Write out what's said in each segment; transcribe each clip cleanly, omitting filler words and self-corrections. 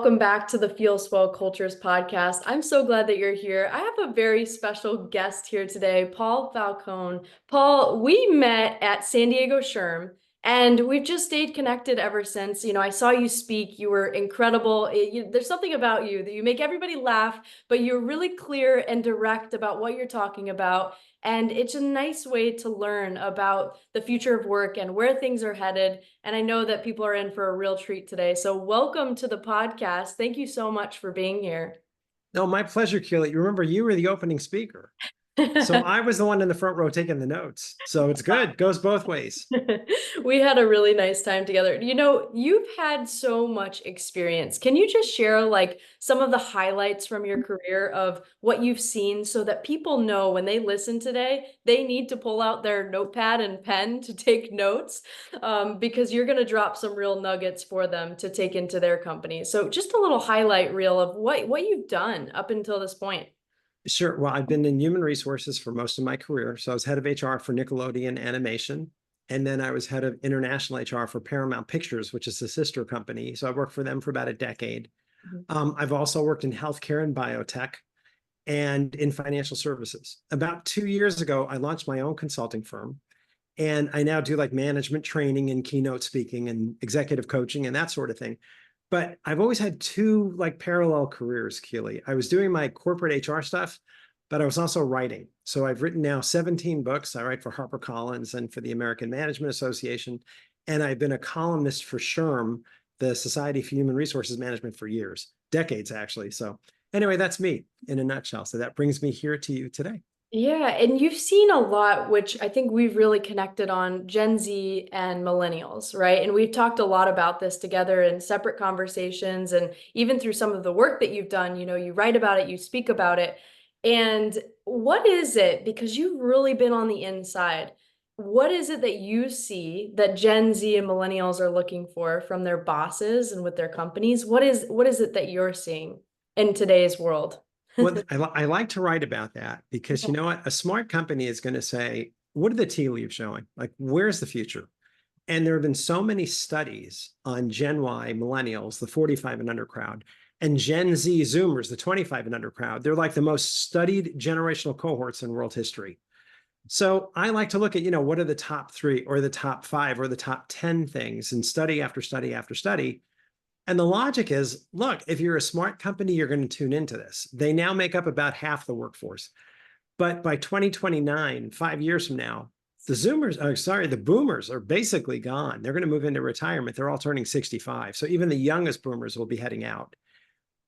welcome back to the FeelSwell Cultures podcast. I'm so glad that you're here. I have a very special guest here today, Paul Falcone. Paul, we met at San Diego SHRM, and we've just stayed connected ever since. I saw you speak. You were incredible. There's something about you that you make everybody laugh, but you're really clear and direct about what you're talking about. And it's a nice way to learn about the future of work and where things are headed. And I know that people are in for a real treat today. So welcome to the podcast. Thank you so much for being here. No, my pleasure, Keely. You remember you were the opening speaker. So I was the one in the front row taking the notes. So it's good. Goes both ways. We had a really nice time together. You've had so much experience. Can you just share some of the highlights from your career of what you've seen so that people know when they listen today, they need to pull out their notepad and pen to take notes, because you're going to drop some real nuggets for them to take into their company. So just a little highlight reel of what you've done up until this point. Sure. Well, I've been in human resources for most of my career. So I was head of HR for Nickelodeon Animation. And then I was head of international HR for Paramount Pictures, which is a sister company. So I worked for them for about a decade. I've also worked in healthcare and biotech and in financial services. About 2 years ago, I launched my own consulting firm. And I now do like management training and keynote speaking and executive coaching and that sort of thing. But I've always had two like parallel careers, Keely. I was doing my corporate HR stuff, but I was also writing. So I've written now 17 books. I write for HarperCollins and for the American Management Association. And I've been a columnist for SHRM, the Society for Human Resources Management, for years, decades actually. So anyway, that's me in a nutshell. So that brings me here to you today. Yeah, and you've seen a lot, which I think we've really connected on Gen Z and millennials, right? And we've talked a lot about this together in separate conversations and even through some of the work that you've done, you write about it, you speak about it. And what is it, because you've really been on the inside, what is it that you see that Gen Z and millennials are looking for from their bosses and with their companies? What is it that you're seeing in today's world? Well, I like to write about that because you know what? A smart company is going to say, what are the tea leaves showing? Like, where's the future? And there have been so many studies on Gen Y, millennials, the 45 and under crowd, and Gen Z Zoomers, the 25 and under crowd. They're like the most studied generational cohorts in world history. So I like to look at, what are the top 3 or the top 5 or the top 10 things and study after study after study. And the logic is, look, if you're a smart company, you're going to tune into this. They now make up about half the workforce. But by 2029, 5 years from now, the boomers are basically gone. They're going to move into retirement. They're all turning 65. So even the youngest boomers will be heading out.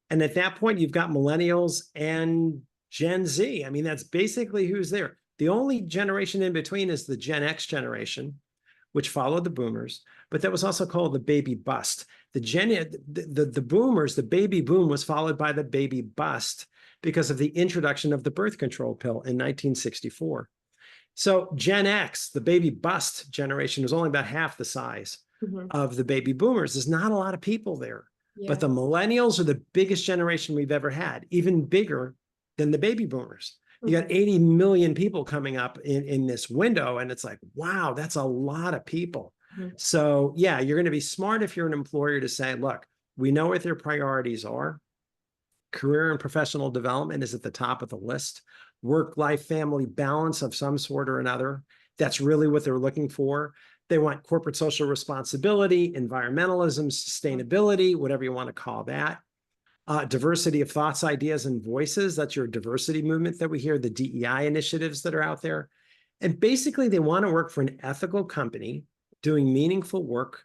And at that point, you've got millennials and Gen Z. I mean, that's basically who's there. The only generation in between is the Gen X generation, which followed the boomers, but that was also called the baby bust. The boomers, the baby boom was followed by the baby bust because of the introduction of the birth control pill in 1964. So Gen X, the baby bust generation, was only about half the size of the baby boomers. There's not a lot of people there, but the millennials are the biggest generation we've ever had, even bigger than the baby boomers. You got 80 million people coming up in this window. And it's like, wow, that's a lot of people. So yeah, you're going to be smart if you're an employer to say, look, we know what their priorities are. Career and professional development is at the top of the list. Work-life family balance of some sort or another. That's really what they're looking for. They want corporate social responsibility, environmentalism, sustainability, whatever you want to call that. Diversity of thoughts, ideas, and voices. That's your diversity movement that we hear, the DEI initiatives that are out there. And basically, they want to work for an ethical company doing meaningful work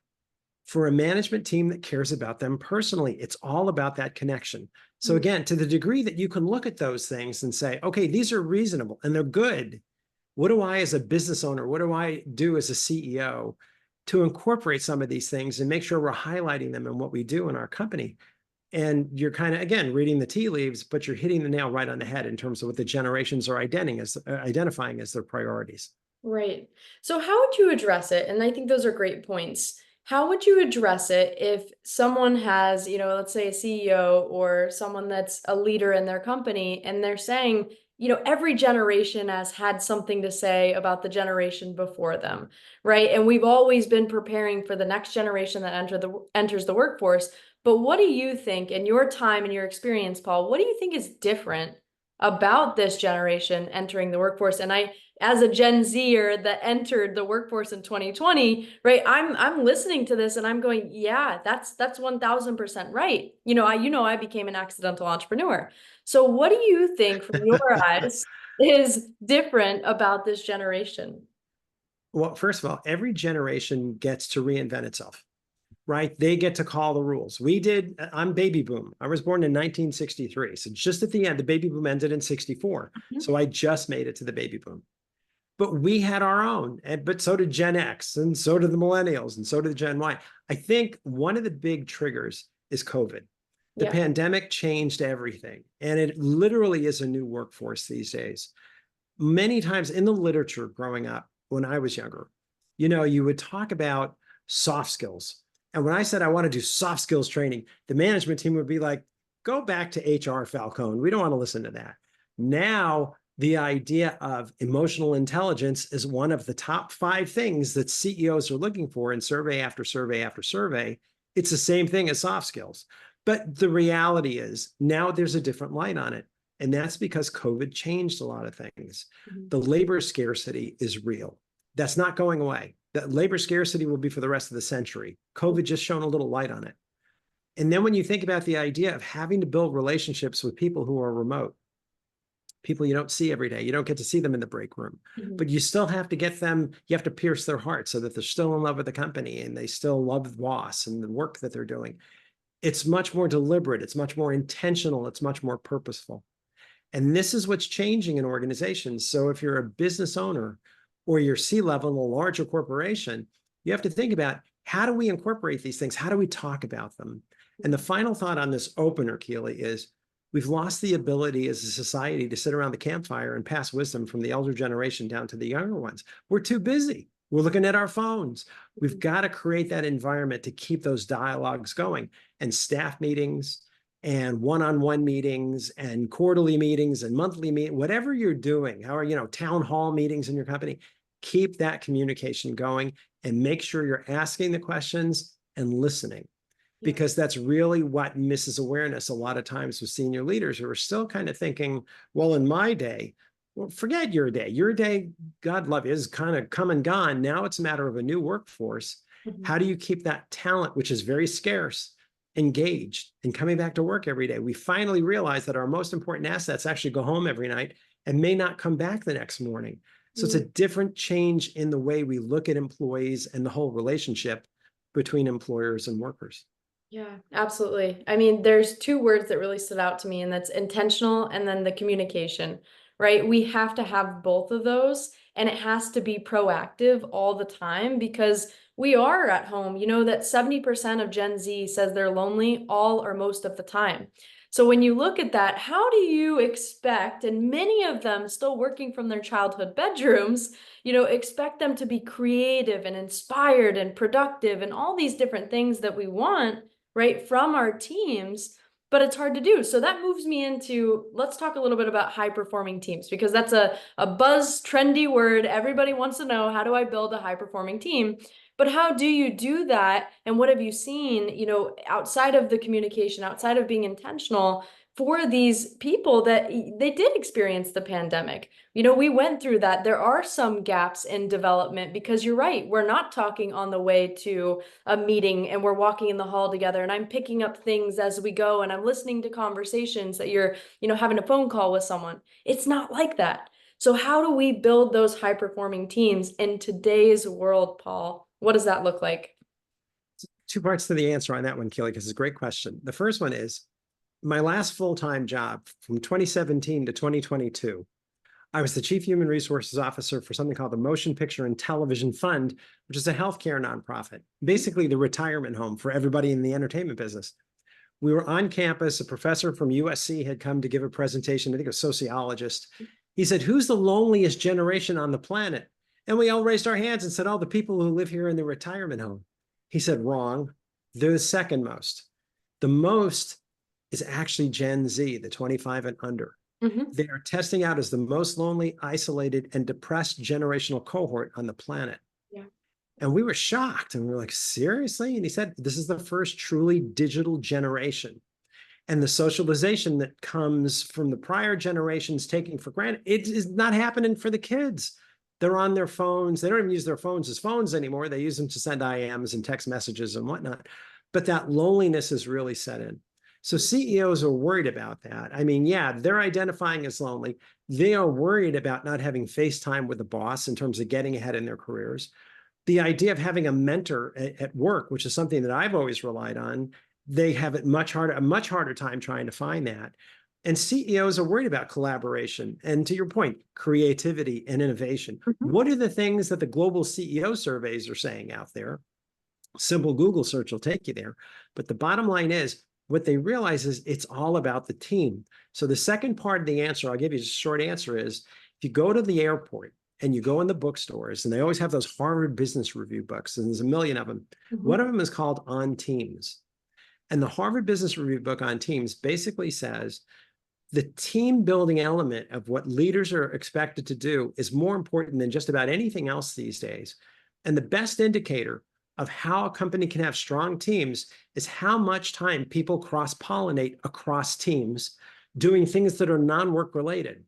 for a management team that cares about them personally. It's all about that connection. So again, to the degree that you can look at those things and say, okay, these are reasonable and they're good. What do I, as a business owner, what do I do as a CEO to incorporate some of these things and make sure we're highlighting them in what we do in our company? And you're kind of, again, reading the tea leaves, but you're hitting the nail right on the head in terms of what the generations are identifying as their priorities. Right. So how would you address it? And I think those are great points. How would you address it if someone has, let's say a CEO or someone that's a leader in their company, and they're saying, every generation has had something to say about the generation before them, right? And we've always been preparing for the next generation that enters the workforce. But what do you think in your time and your experience, Paul, what do you think is different about this generation entering the workforce? And I, as a Gen Zer that entered the workforce in 2020, right, I'm listening to this and I'm going, yeah, that's 1000% right. I became an accidental entrepreneur. So what do you think from your eyes is different about this generation? Well, first of all, every generation gets to reinvent itself, right? They get to call the rules. I'm baby boom. I was born in 1963. So just at the end, the baby boom ended in 64. So I just made it to the baby boom. But we had our own, but so did Gen X, and so did the millennials, and so did Gen Y. I think one of the big triggers is COVID. The Yeah. pandemic changed everything, and it literally is a new workforce these days. Many times in the literature growing up, when I was younger, you would talk about soft skills. And when I said I want to do soft skills training, the management team would be like, go back to HR Falcone. We don't want to listen to that. Now, the idea of emotional intelligence is one of the top 5 things that CEOs are looking for in survey after survey after survey. It's the same thing as soft skills. But the reality is now there's a different light on it. And that's because COVID changed a lot of things. Mhm. The labor scarcity is real. That's not going away. That labor scarcity will be for the rest of the century. COVID just shone a little light on it. And then when you think about the idea of having to build relationships with people who are remote, people you don't see every day, you don't get to see them in the break room, but you still have to get them, you have to pierce their heart so that they're still in love with the company and they still love the boss and the work that they're doing. It's much more deliberate. It's much more intentional. It's much more purposeful. And this is what's changing in organizations. So if you're a business owner or you're C-level in a larger corporation, you have to think about, how do we incorporate these things? How do we talk about them? And the final thought on this opener, Keely, is we've lost the ability as a society to sit around the campfire and pass wisdom from the elder generation down to the younger ones. We're too busy. We're looking at our phones. We've got to create that environment to keep those dialogues going. And staff meetings and one-on-one meetings and quarterly meetings and monthly meetings, whatever you're doing, town hall meetings in your company, keep that communication going and make sure you're asking the questions and listening, because that's really what misses awareness a lot of times with senior leaders who are still kind of thinking, well, in my day, well, forget your day. Your day, God love you, is kind of come and gone. Now it's a matter of a new workforce. How do you keep that talent, which is very scarce, engaged and coming back to work every day? We finally realize that our most important assets actually go home every night and may not come back the next morning. So it's a different change in the way we look at employees and the whole relationship between employers and workers. Yeah, absolutely. I mean, there's 2 words that really stood out to me, and that's intentional and then the communication, right? We have to have both of those, and it has to be proactive all the time because we are at home. You know that 70% of Gen Z says they're lonely all or most of the time. So when you look at that, how do you expect, and many of them still working from their childhood bedrooms, expect them to be creative and inspired and productive and all these different things that we want, right, from our teams, but it's hard to do. So that moves me into, let's talk a little bit about high performing teams, because that's a buzz trendy word. Everybody wants to know, how do I build a high performing team? But how do you do that? And what have you seen, outside of the communication, outside of being intentional for these people that they did experience the pandemic? We went through that. There are some gaps in development because you're right. We're not talking on the way to a meeting and we're walking in the hall together and I'm picking up things as we go and I'm listening to conversations that you're, having a phone call with someone. It's not like that. So how do we build those high performing teams in today's world, Paul? What does that look like? 2 parts to the answer on that one, Keely, because it's a great question. The first one is, my last full-time job from 2017 to 2022, I was the Chief Human Resources Officer for something called the Motion Picture and Television Fund, which is a healthcare nonprofit, basically the retirement home for everybody in the entertainment business. We were on campus. A professor from USC had come to give a presentation, I think a sociologist. He said, who's the loneliest generation on the planet? And we all raised our hands and said, oh, the people who live here in the retirement home. He said, wrong. They're the second most. The most is actually Gen Z, the 25 and under. They are testing out as the most lonely, isolated, and depressed generational cohort on the planet. Yeah. And we were shocked and we were like, seriously? And he said, this is the first truly digital generation. And the socialization that comes from the prior generations taking for granted, it is not happening for the kids. They're on their phones. They don't even use their phones as phones anymore. They use them to send IMs and text messages and whatnot. But that loneliness is really set in. So CEOs are worried about that. I mean, yeah, they're identifying as lonely. They are worried about not having face time with the boss in terms of getting ahead in their careers. The idea of having a mentor at work, which is something that I've always relied on, they have a much harder time trying to find that. And CEOs are worried about collaboration. And to your point, creativity and innovation. Mhm. What are the things that the global CEO surveys are saying out there? Simple Google search will take you there. But the bottom line is, what they realize is it's all about the team. So the second part of the answer, I'll give you a short answer, is if you go to the airport and you go in the bookstores, and they always have those Harvard Business Review books, and there's a million of them. One of them is called On Teams. And the Harvard Business Review book on teams basically says the team building element of what leaders are expected to do is more important than just about anything else these days. And the best indicator of how a company can have strong teams is how much time people cross-pollinate across teams doing things that are non-work related.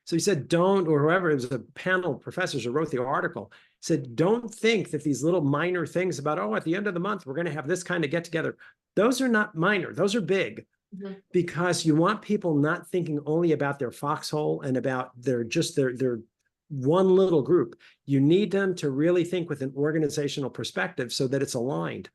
So he said, don't, or whoever, it was a panel of professors who wrote the article, said, don't think that these little minor things about, oh, at the end of the month, we're going to have this kind of get together. Those are not minor, those are big. Because you want people not thinking only about their foxhole and about their one little group. You need them to really think with an organizational perspective so that it's aligned.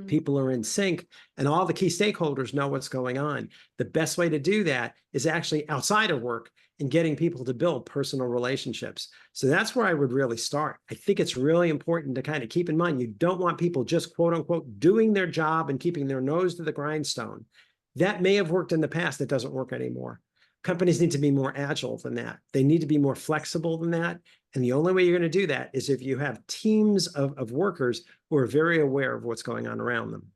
People are in sync and all the key stakeholders know what's going on. The best way to do that is actually outside of work and getting people to build personal relationships. So that's where I would really start. I think it's really important to kind of keep in mind, you don't want people just quote unquote doing their job and keeping their nose to the grindstone. That may have worked in the past. It doesn't work anymore. Companies need to be more agile than that. They need to be more flexible than that. And the only way you're going to do that is if you have teams of workers who are very aware of what's going on around them.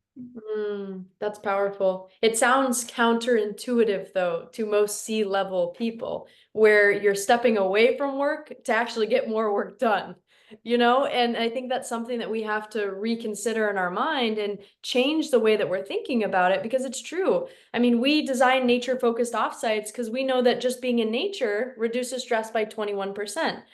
That's powerful. It sounds counterintuitive, though, to most C-level people, where you're stepping away from work to actually get more work done, you know? And I think that's something that we have to reconsider in our mind and change the way that we're thinking about it, because it's true. I mean, we design nature-focused offsites because we know that just being in nature reduces stress by 21%.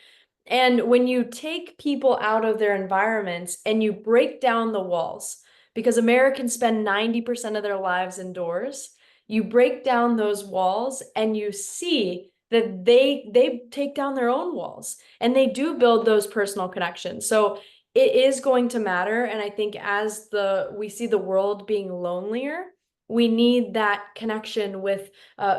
And when you take people out of their environments and you break down the walls, because Americans spend 90% of their lives indoors, you break down those walls and you see that they take down their own walls and they do build those personal connections. So it is going to matter. And I think as we see the world being lonelier, we need that connection with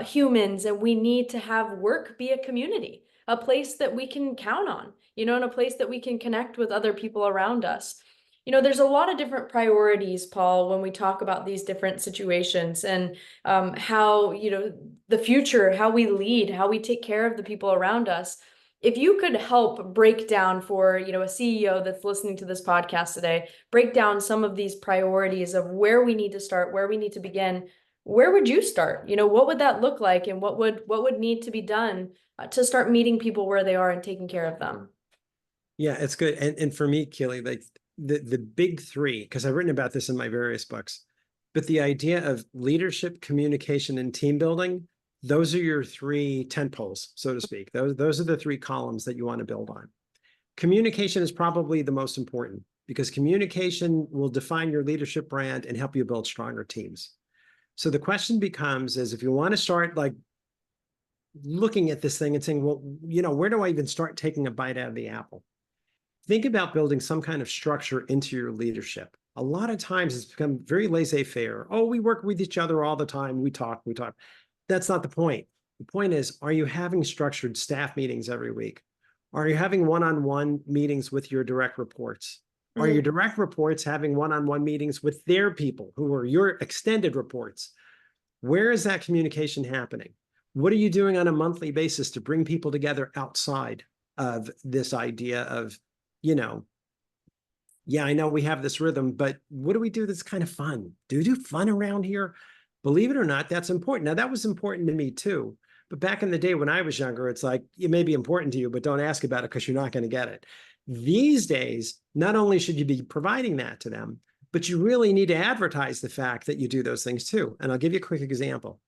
humans, and we need to have work be a community, a place that we can count on, you know, and a place that we can connect with other people around us. You know, there's a lot of different priorities, Paul, when we talk about these different situations and how, you know, the future, how we lead, how we take care of the people around us. If you could help break down for, you know, a CEO that's listening to this podcast today, break down some of these priorities of where we need to start, where we need to begin, where would you start? You know, what would that look like, and what would need to be done to start meeting people where they are and taking care of them? Yeah, it's good. And for me, Keely, like the big three, because I've written about this in my various books, but the idea of leadership, communication, and team building, those are your three tent poles, so to speak. Those are the three columns that you want to build on. Communication is probably the most important because communication will define your leadership brand and help you build stronger teams. So the question becomes is if you want to start like looking at this thing and saying, well, you know, where do I even start taking a bite out of the apple? Think about building some kind of structure into your leadership. A lot of times it's become very laissez-faire. Oh, we work with each other all the time. We talk. That's not the point. The point is, are you having structured staff meetings every week? Are you having one-on-one meetings with your direct reports? Are your direct reports having one-on-one meetings with their people who are your extended reports? Where is that communication happening? What are you doing on a monthly basis to bring people together outside of this idea of, you know, yeah, I know we have this rhythm, but what do we do that's kind of fun? Do fun around here? Believe it or not, that's important. Now, that was important to me too. But back in the day when I was younger, it's like, it may be important to you, but don't ask about it because you're not going to get it. These days, not only should you be providing that to them, but you really need to advertise the fact that you do those things too. And I'll give you a quick example.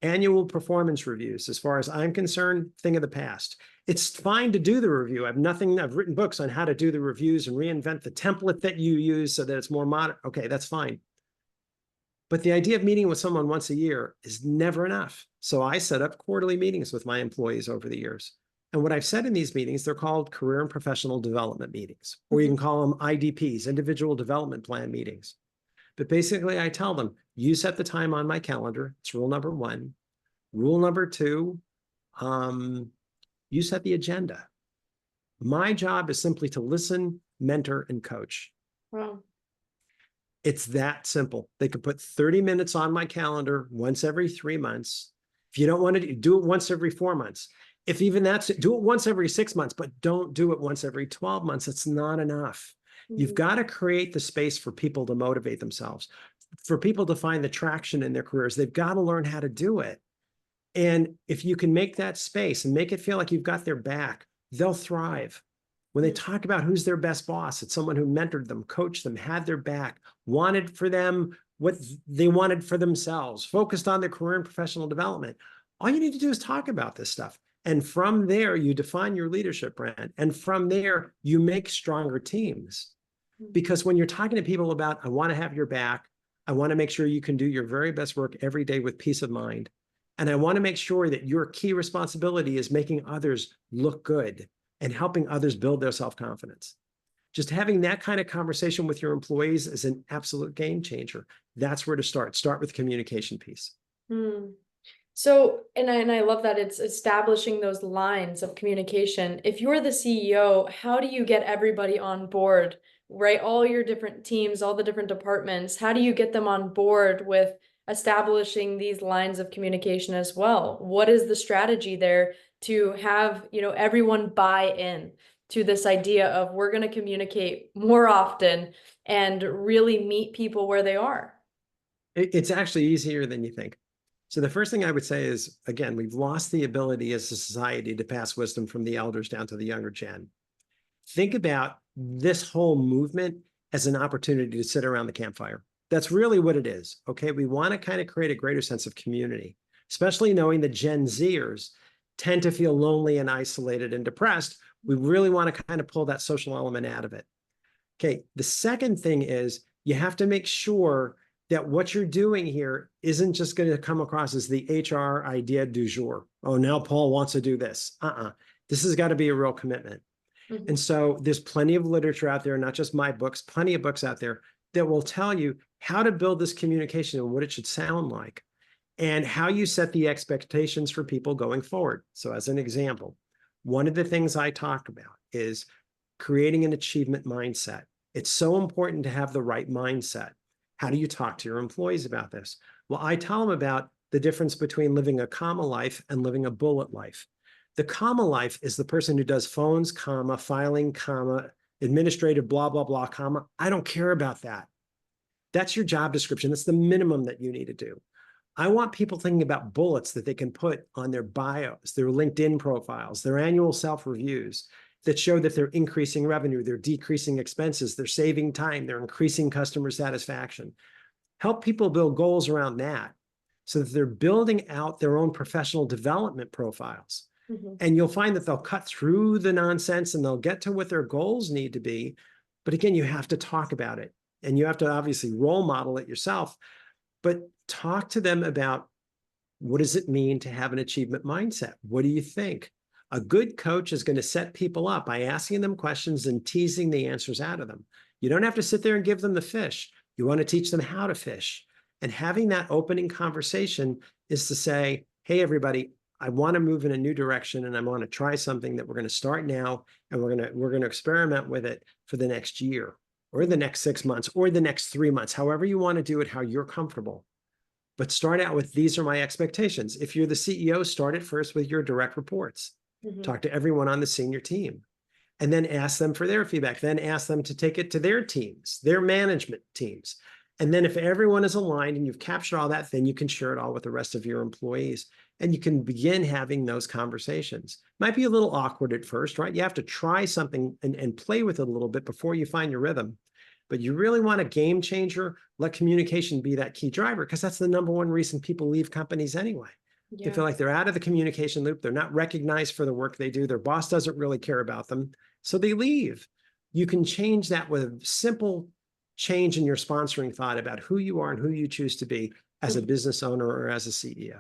Annual performance reviews, as far as I'm concerned, thing of the past. It's fine to do the review. I've written books on how to do the reviews and reinvent the template that you use so that it's more modern. Okay, that's fine. But the idea of meeting with someone once a year is never enough. So I set up quarterly meetings with my employees over the years. And what I've said in these meetings, they're called career and professional development meetings, or you can call them IDPs, individual development plan meetings. But basically, I tell them, you set the time on my calendar. It's rule number one. Rule number two, you set the agenda. My job is simply to listen, mentor, and coach. Wow. It's that simple. They could put 30 minutes on my calendar once every 3 months. If you don't want to do it once every 4 months. If even that's, do it once every 6 months, but don't do it once every 12 months. It's not enough. You've got to create the space for people to motivate themselves, for people to find the traction in their careers. They've got to learn how to do it. And if you can make that space and make it feel like you've got their back, they'll thrive. When they talk about who's their best boss, it's someone who mentored them, coached them, had their back, wanted for them what they wanted for themselves, focused on their career and professional development. All you need to do is talk about this stuff. And from there, you define your leadership brand. And from there, you make stronger teams. Because when you're talking to people about, I want to have your back, I want to make sure you can do your very best work every day with peace of mind. And I want to make sure that your key responsibility is making others look good and helping others build their self-confidence. Just having that kind of conversation with your employees is an absolute game changer. That's where to start. Start with the communication piece. So, and I love that it's establishing those lines of communication. If you're the CEO, how do you get everybody on board, right? All your different teams, all the different departments, how do you get them on board with establishing these lines of communication as well? What is the strategy there to have, everyone buy in to this idea of we're going to communicate more often and really meet people where they are? It's actually easier than you think. So the first thing I would say is, again, we've lost the ability as a society to pass wisdom from the elders down to the younger gen. Think about this whole movement as an opportunity to sit around the campfire. That's really what it is. Okay, we want to kind of create a greater sense of community, especially knowing that Gen Zers tend to feel lonely and isolated and depressed. We really want to kind of pull that social element out of it. Okay, the second thing is you have to make sure that what you're doing here isn't just going to come across as the HR idea du jour. Oh, now Paul wants to do this. This has got to be a real commitment. And so there's plenty of literature out there, not just my books, plenty of books out there that will tell you how to build this communication and what it should sound like, and how you set the expectations for people going forward. So as an example, one of the things I talk about is creating an achievement mindset. It's so important to have the right mindset. How do you talk to your employees about this? Well, I tell them about the difference between living a comma life and living a bullet life. The comma life is the person who does phones, comma, filing, comma, administrative, blah, blah, blah, comma. I don't care about that. That's your job description. That's the minimum that you need to do. I want people thinking about bullets that they can put on their bios, their LinkedIn profiles, their annual self-reviews that show that they're increasing revenue, they're decreasing expenses, they're saving time, they're increasing customer satisfaction. Help people build goals around that so that they're building out their own professional development profiles. And you'll find that they'll cut through the nonsense and they'll get to what their goals need to be. But again, you have to talk about it. And you have to obviously role model it yourself, but talk to them about what does it mean to have an achievement mindset? What do you think? A good coach is going to set people up by asking them questions and teasing the answers out of them. You don't have to sit there and give them the fish. You want to teach them how to fish. And having that opening conversation is to say, hey, everybody, I want to move in a new direction and I want to try something that we're going to start now and we're going to experiment with it for the next year or the next 6 months or the next 3 months, however you want to do it, how you're comfortable. But start out with, these are my expectations. If you're the CEO, start it first with your direct reports. Talk to everyone on the senior team and then ask them for their feedback. Then ask them to take it to their teams, their management teams. And then if everyone is aligned and you've captured all that, then you can share it all with the rest of your employees. And you can begin having those conversations. Might be a little awkward at first, right? You have to try something and play with it a little bit before you find your rhythm. But you really want a game changer, let communication be that key driver, because that's the number one reason people leave companies anyway. They feel like they're out of the communication loop. They're not recognized for the work they do. Their boss doesn't really care about them. So they leave. You can change that with a simple change in your sponsoring thought about who you are and who you choose to be as a business owner or as a CEO.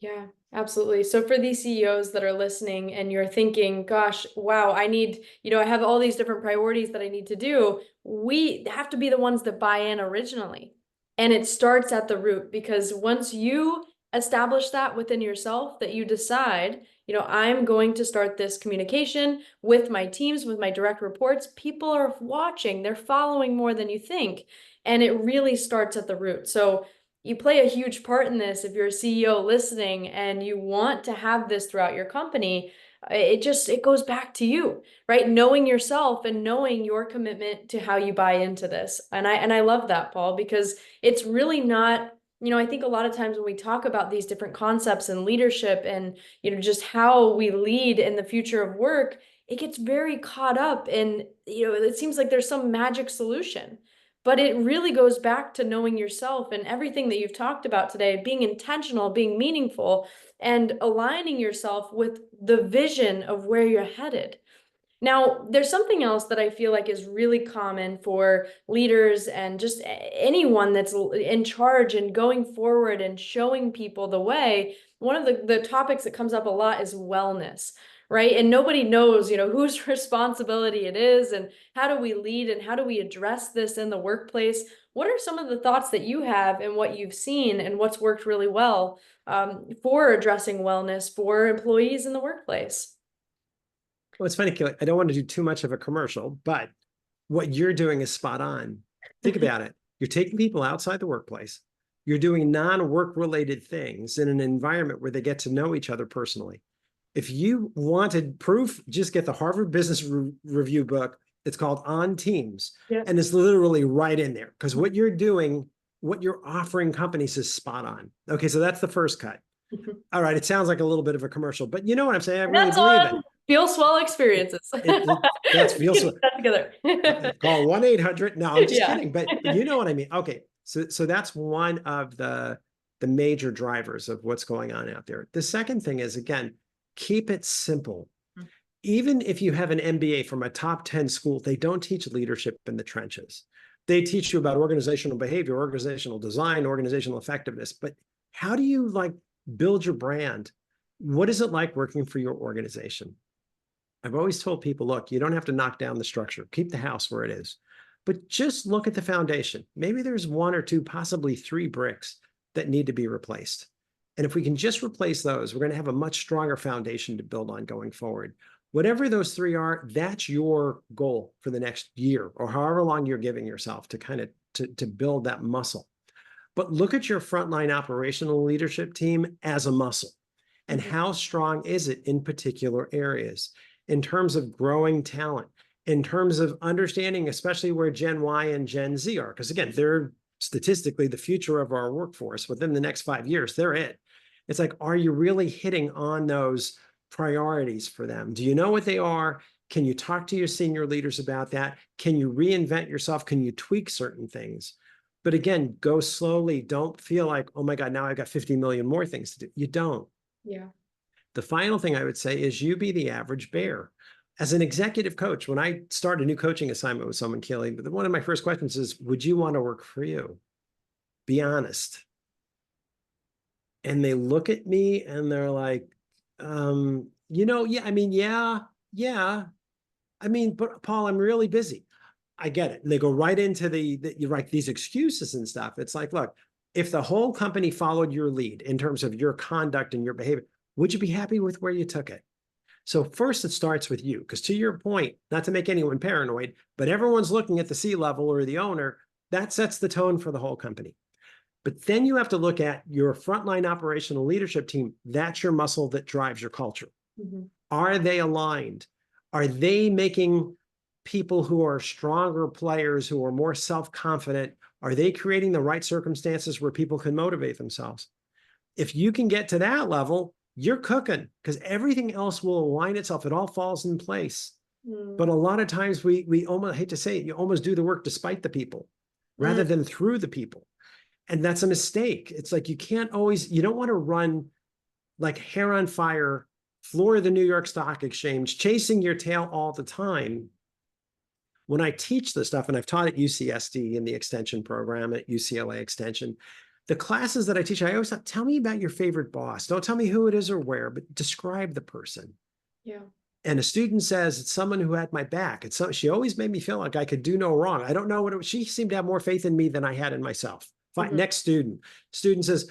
Yeah, absolutely. So for these CEOs that are listening and you're thinking, gosh, wow, I need, I have all these different priorities that I need to do. We have to be the ones that buy in originally. And it starts at the root, because once you establish that within yourself, that you decide, I'm going to start this communication with my teams, with my direct reports, people are watching, they're following more than you think. And it really starts at the root. So you play a huge part in this. If you're a CEO listening and you want to have this throughout your company, it goes back to you, right? Knowing yourself and knowing your commitment to how you buy into this. And I love that, Paul, because it's really not, I think a lot of times when we talk about these different concepts and leadership and, just how we lead in the future of work, it gets very caught up in, it seems like there's some magic solution. But it really goes back to knowing yourself and everything that you've talked about today, being intentional, being meaningful, and aligning yourself with the vision of where you're headed. Now, there's something else that I feel like is really common for leaders and just anyone that's in charge and going forward and showing people the way. One of the topics that comes up a lot is wellness, right? And nobody knows, whose responsibility it is and how do we lead and how do we address this in the workplace? What are some of the thoughts that you have and what you've seen and what's worked really well for addressing wellness for employees in the workplace? Well, it's funny, Kelly, I don't want to do too much of a commercial, but what you're doing is spot on. Think about it. You're taking people outside the workplace. You're doing non-work related things in an environment where they get to know each other personally. If you wanted proof, just get the Harvard Business Review book. It's called On Teams. Yeah. And it's literally right in there, because what you're doing, what you're offering companies is spot on. Okay, so that's the first cut. All right, it sounds like a little bit of a commercial, but you know what I'm saying? I really believe it. FeelSwell Experiences. That's FeelSwell. That together. Call 1-800. No, I'm just Yeah. kidding, but you know what I mean. Okay, so that's one of the major drivers of what's going on out there. The second thing is, again, keep it simple. Even if you have an MBA from a top 10 school, they don't teach leadership in the trenches. They teach you about organizational behavior, organizational design, organizational effectiveness. But how do you build your brand? What is it like working for your organization? I've always told people, look, you don't have to knock down the structure. Keep the house where it is. But just look at the foundation. Maybe there's one or two, possibly three bricks that need to be replaced. And if we can just replace those, we're going to have a much stronger foundation to build on going forward. Whatever those three are, that's your goal for the next year or however long you're giving yourself to kind of to build that muscle. But look at your frontline operational leadership team as a muscle. And how strong is it in particular areas in terms of growing talent, in terms of understanding, especially where Gen Y and Gen Z are? Because again, they're statistically the future of our workforce within the next 5 years. They're it. It's like, are you really hitting on those priorities for them? Do you know what they are? Can you talk to your senior leaders about that? Can you reinvent yourself? Can you tweak certain things? But again, go slowly. Don't feel like, oh my God, now I've got 50 million more things to do. You don't. Yeah. The final thing I would say is you be the average bear. As an executive coach, when I start a new coaching assignment with someone, Kelly, one of my first questions is, would you want to work for you? Be honest. And they look at me and they're like, yeah, I mean, yeah. I mean, but Paul, I'm really busy. I get it. And they go right into you're right, these excuses and stuff. It's like, look, if the whole company followed your lead in terms of your conduct and your behavior, would you be happy with where you took it? So first it starts with you, because to your point, not to make anyone paranoid, but everyone's looking at the C-level or the owner. That sets the tone for the whole company. But then you have to look at your frontline operational leadership team. That's your muscle that drives your culture. Are they aligned? Are they making people who are stronger players, who are more self-confident, Are they creating the right circumstances where people can motivate themselves? If you can get to that level, you're cooking, because everything else will align itself. It all falls in place. Mm, But a lot of times we almost, I hate to say it, you almost do the work despite the people mm, rather than through the people. And that's a mistake. It's like you can't always, you don't want to run like hair on fire, floor of the New York Stock Exchange, chasing your tail all the time. When I teach this stuff, and I've taught at UCSD in the extension program at UCLA Extension, the classes that I teach, I always thought, tell me about your favorite boss. Don't tell me who it is or where, but describe the person. yeah. And a student says, it's someone who had my back. It's so, she always made me feel like I could do no wrong. I don't know what it was. She seemed to have more faith in me than I had in myself. Fine. Mhm. Next student says,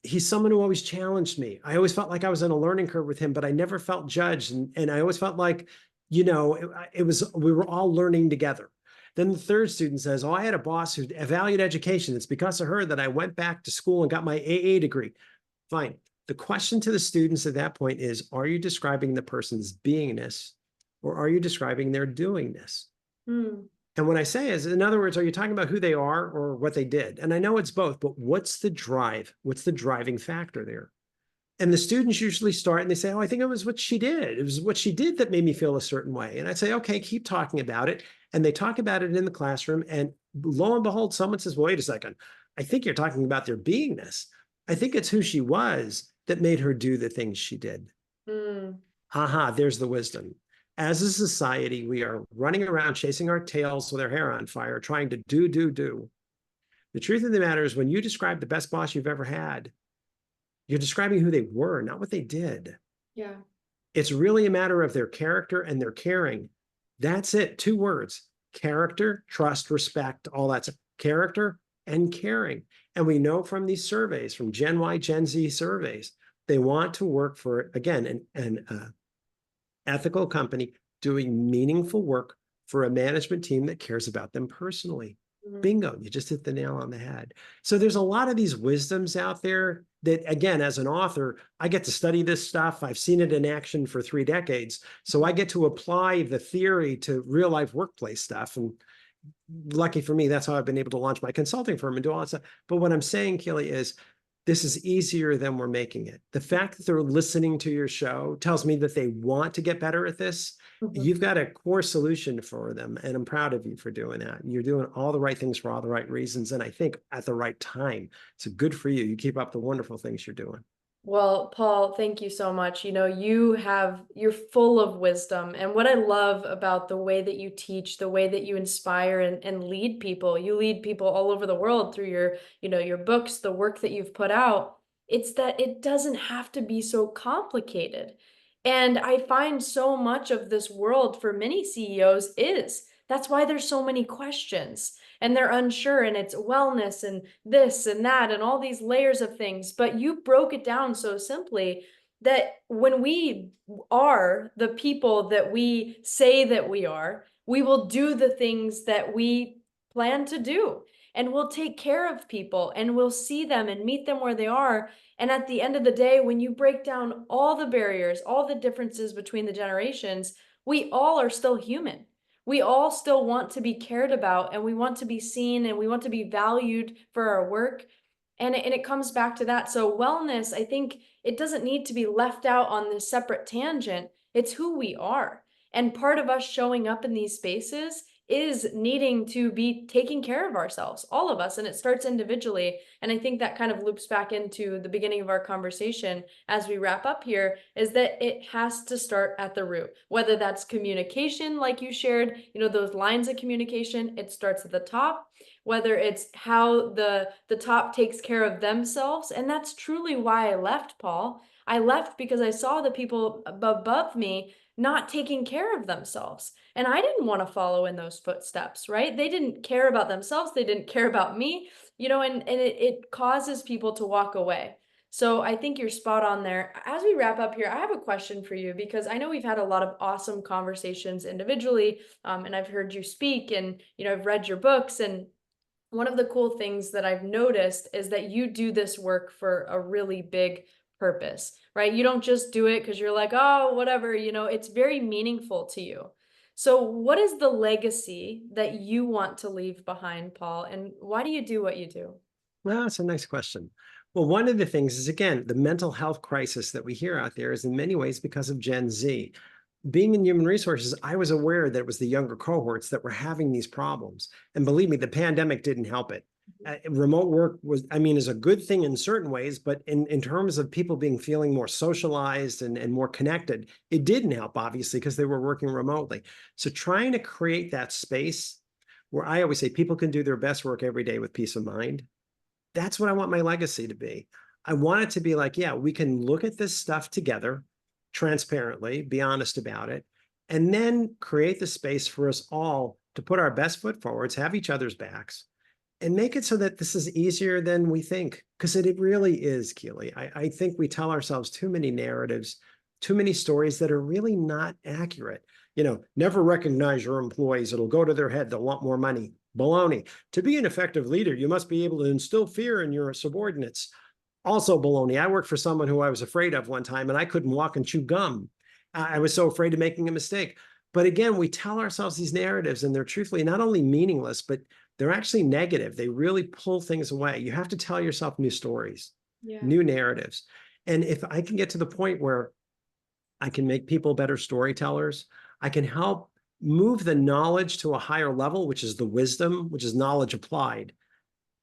he's someone who always challenged me. I always felt like I was on a learning curve with him, but I never felt judged. And I always felt like, it was, we were all learning together. Then the third student says, oh, I had a boss who valued education. It's because of her that I went back to school and got my AA degree. Fine. The question to the students at that point is, are you describing the person's beingness or are you describing their doingness? Mm, And what I say is, in other words, are you talking about who they are or what they did? And I know it's both, but what's the drive? What's the driving factor there? And the students usually start and they say, oh, I think it was what she did. It was what she did that made me feel a certain way. And I'd say, okay, keep talking about it. And they talk about it in the classroom. And lo and behold, someone says, well, wait a second. I think you're talking about their beingness. I think it's who she was that made her do the things she did. mm, Aha, there's the wisdom. As a society, we are running around chasing our tails with our hair on fire, trying to do. The truth of the matter is, when you describe the best boss you've ever had, you're describing who they were, not what they did. yeah. It's really a matter of their character and their caring. That's it. 2 words: character, trust, respect, all that's character and caring. And we know from these surveys, from Gen Y, Gen Z surveys, they want to work for, again, an ethical company doing meaningful work for a management team that cares about them personally. Mm, Bingo, you just hit the nail on the head. So there's a lot of these wisdoms out there that, again, as an author, I get to study this stuff. I've seen it in action for 3 decades. So I get to apply the theory to real life workplace stuff. And lucky for me, that's how I've been able to launch my consulting firm and do all that stuff. But what I'm saying, Keely, is this is easier than we're making it. The fact that they're listening to your show tells me that they want to get better at this. mhm. You've got a core solution for them, and I'm proud of you for doing that. You're doing all the right things for all the right reasons, and I think at the right time. So good for you. You keep up the wonderful things you're doing. Well, Paul, thank you so much. You're full of wisdom. And what I love about the way that you teach, the way that you inspire and lead people, you lead people all over the world through your books, the work that you've put out. It's that it doesn't have to be so complicated. And I find so much of this world for many CEOs is. That's why there's so many questions and they're unsure and it's wellness and this and that and all these layers of things. But you broke it down so simply that when we are the people that we say that we will do the things that we plan to do. And we'll take care of people and we'll see them and meet them where they are. And at the end of the day, when you break down all the barriers, all the differences between the generations, we all are still human. We all still want to be cared about and we want to be seen and we want to be valued for our work. And it comes back to that. So wellness, I think it doesn't need to be left out on this separate tangent. It's who we are. And part of us showing up in these spaces is needing to be taking care of ourselves, all of us. And it starts individually. And I think that kind of loops back into the beginning of our conversation as we wrap up here, is that it has to start at the root, whether that's communication, like you shared, those lines of communication, it starts at the top, whether it's how the top takes care of themselves. And that's truly why I left, Paul. I left because I saw the people above me not taking care of themselves. And I didn't want to follow in those footsteps, right? They didn't care about themselves. They didn't care about me, and it causes people to walk away. So I think you're spot on there. As we wrap up here, I have a question for you because I know we've had a lot of awesome conversations individually, and I've heard you speak and, I've read your books. And one of the cool things that I've noticed is that you do this work for a really big purpose, right? You don't just do it because you're like, oh, whatever, it's very meaningful to you. So what is the legacy that you want to leave behind, Paul? And why do you do what you do? Well, that's a nice question. Well, one of the things is, again, the mental health crisis that we hear out there is in many ways because of Gen Z. Being in human resources, I was aware that it was the younger cohorts that were having these problems. And believe me, the pandemic didn't help it. Remote work was, I mean, is a good thing in certain ways, but in terms of people being feeling more socialized and more connected, it didn't help, obviously, because they were working remotely. So trying to create that space where I always say people can do their best work every day with peace of mind, that's what I want my legacy to be. I want it to be like, yeah, we can look at this stuff together transparently, be honest about it, and then create the space for us all to put our best foot forwards, have each other's backs, and make it so that this is easier than we think. Because it really is, Keely. I think we tell ourselves too many narratives, too many stories that are really not accurate. Never recognize your employees. It'll go to their head. They'll want more money. Baloney. To be an effective leader, you must be able to instill fear in your subordinates. Also baloney. I worked for someone who I was afraid of one time, and I couldn't walk and chew gum. I was so afraid of making a mistake. But again, we tell ourselves these narratives, and they're truthfully not only meaningless, but they're actually negative. They really pull things away. You have to tell yourself new stories, Yeah. new narratives. And if I can get to the point where I can make people better storytellers, I can help move the knowledge to a higher level, which is the wisdom, which is knowledge applied.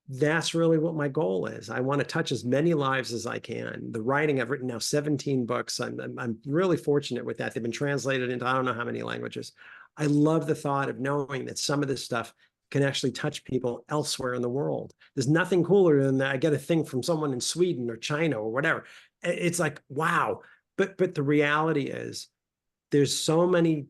That's really what my goal is. I want to touch as many lives as I can. The writing, I've written now 17 books. I'm really fortunate with that. They've been translated into I don't know how many languages. I love the thought of knowing that some of this stuff can actually touch people elsewhere in the world. There's nothing cooler than that. I get a thing from someone in Sweden or China or whatever. It's like, wow. But the reality is there's so many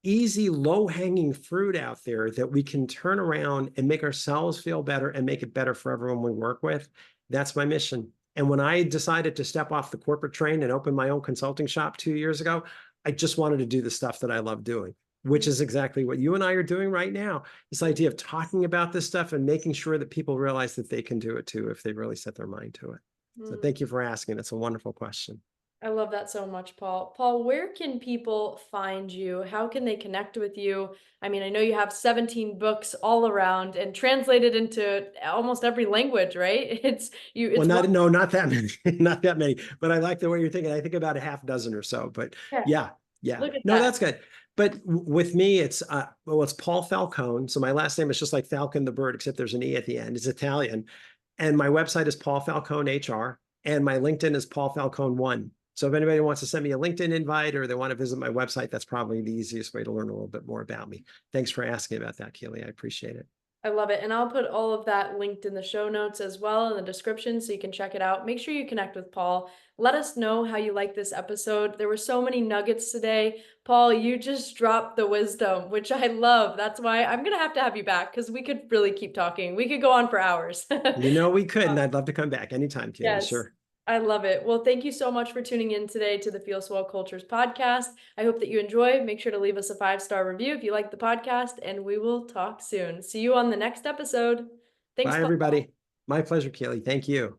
easy, low-hanging fruit out there that we can turn around and make ourselves feel better and make it better for everyone we work with. That's my mission. And when I decided to step off the corporate train and open my own consulting shop 2 years ago, I just wanted to do the stuff that I love doing, which is exactly what you and I are doing right now. This idea of talking about this stuff and making sure that people realize that they can do it too if they really set their mind to it. So thank you for asking. That's a wonderful question. I love that so much, Paul. Paul, where can people find you? How can they connect with you? I mean, I know you have 17 books all around and translated into almost every language, right? Well, It's one. not that many, not that many, but I like the way you're thinking. I think about a half dozen or so, but Yeah, yeah, yeah. look at No, that. that's good. But with me, it's Paul Falcone. So my last name is just like Falcon the bird, except there's an E at the end. It's Italian. And my website is Paul Falcone HR. And my LinkedIn is Paul Falcone 1. So if anybody wants to send me a LinkedIn invite or they want to visit my website, that's probably the easiest way to learn a little bit more about me. Thanks for asking about that, Keely. I appreciate it. I love it. And I'll put all of that linked in the show notes as well in the description so you can check it out. Make sure you connect with Paul. Let us know how you like this episode. There were so many nuggets today. Paul, you just dropped the wisdom, which I love. That's why I'm going to have you back because we could really keep talking. We could go on for hours. We could, and I'd love to come back anytime, Keely. Yes. Sure. I love it. Well, thank you so much for tuning in today to the FeelSwell Cultures podcast. I hope that you enjoy. Make sure to leave us a 5-star review if you like the podcast, and we will talk soon. See you on the next episode. Thanks, Bye, Paul. everybody. My pleasure, Keely. Thank you.